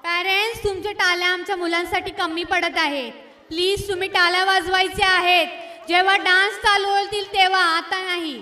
Parents, तुमचे टाळ्या आमच्या मुलांसाठी कमी पडत आहेत. प्लीज तुम्ही टाळ्या वाजवायच्या आहेत. जेव्हा डान्स चालू होतील तेव्हा, आता नाही.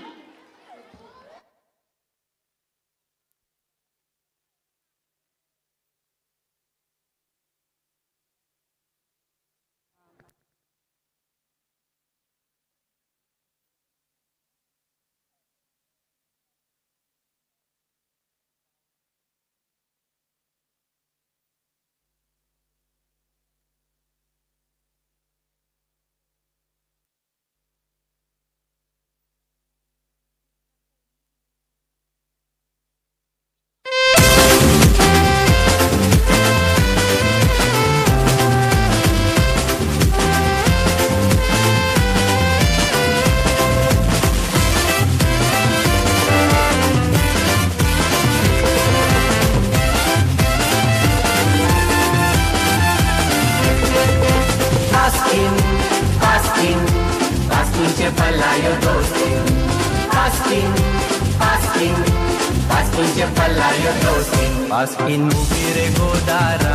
Paskin ubire godara,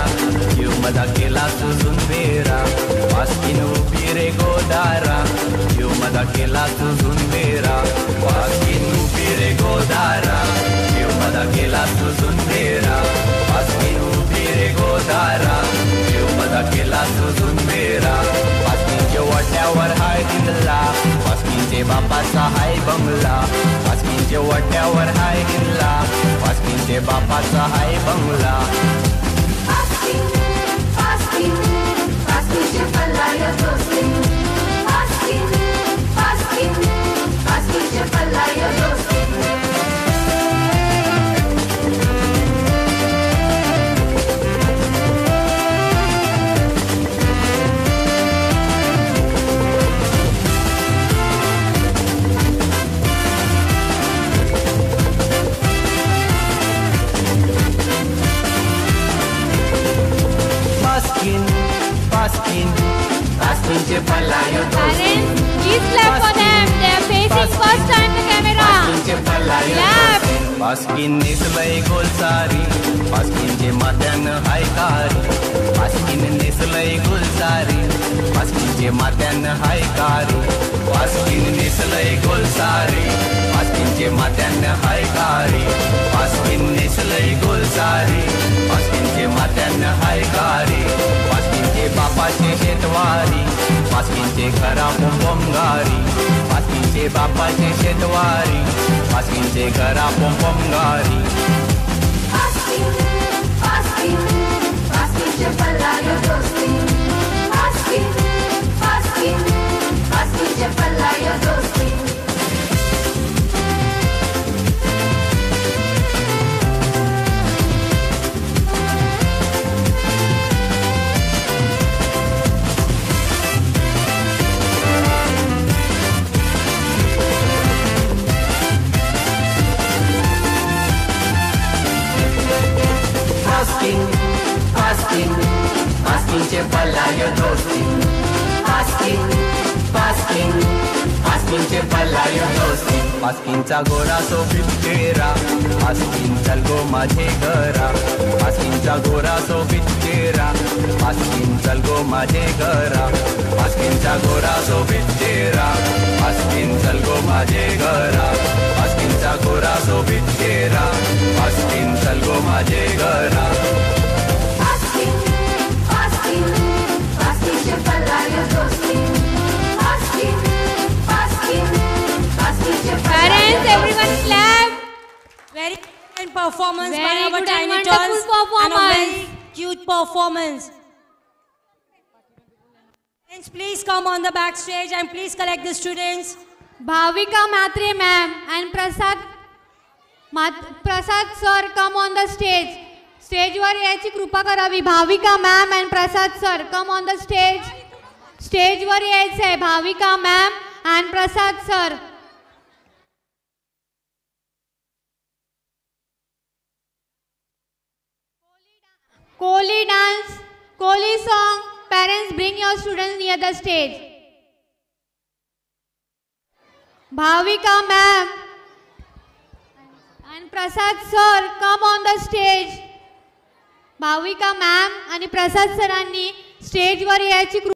you mada kela tuzun vera. Paskin ubire godara, you mada kela tuzun vera. Paskin ubire godara, you mada kela tuzun vera. Paskin ubire godara, you mada kela tuzun vera. Paskin je वाट्यावर hi दिल्ला, paskin je बापाचा हाय बंगला. Paskin je वाट्यावर हाय दिल्ला, paskin je बापाचा हाय बंगला. Paskin, paskin, paskin je palaya dostin. Paskin, paskin, paskin je palaya dostin. Paskin je palaya dostin. Parents, please clap for them. They are facing first time the camera. Paskin je palaya Clap. dostin. Paskin neslay gulsari, paskin je matyan haikari. Paskin neslay gulsari, paskin je matyan haikari. Paskin neslay gulsari, paskin je matyan haikari. Paskin neslay gulsari, paskin je matyan haikari. Paskin je bapaचे शेतवारी, paskin je घरा पोंगारी. Paskin je bapaचे शेतवारी, paskin je घरा पोंगारी. Paskin, paskin, paskin je palaya dostin. Paskin, paskin, paskin je palaya dostin. Paskin, paskin, paskin je palaya dostin. Paskin, paskin, paskin je palaya dostin. Paskinचा गोरा सोबीत चेहरा, paskin चल गो माझे घरा. Paskinचा गोरा सोबीत चेहरा, paskin चल गो माझे घरा. Paskinचा गोरा सोबीत चेहरा, paskin चल गो माझे घरा. Paskinचा गोरा सोबीत चेहरा, paskin चल गो माझे घरा. Paskin, paskin, paskin je palaya dostin. Paskin, paskin, paskin je Parents, everyone clap. Very good performance by Very our good and tiny wonderful tots performance. and a very cute performance. Friends, please come on the backstage and please collect the students. Bhavika Matre ma'am and Prasad sir, come on the stage. स्टेजवर यायची कृपा करावी. Bhavika ma'am and Prasad sir, come on the stage. स्टेजवर यायचं आहे. Bhavika ma'am and Prasad sir. Koli dance, Koli song. Parents, bring your students near the stage. Bhavika ma'am and Prasad sir, come on the stage. Bhavika ma'am आणि प्रसाद सरांनी स्टेजवर यायची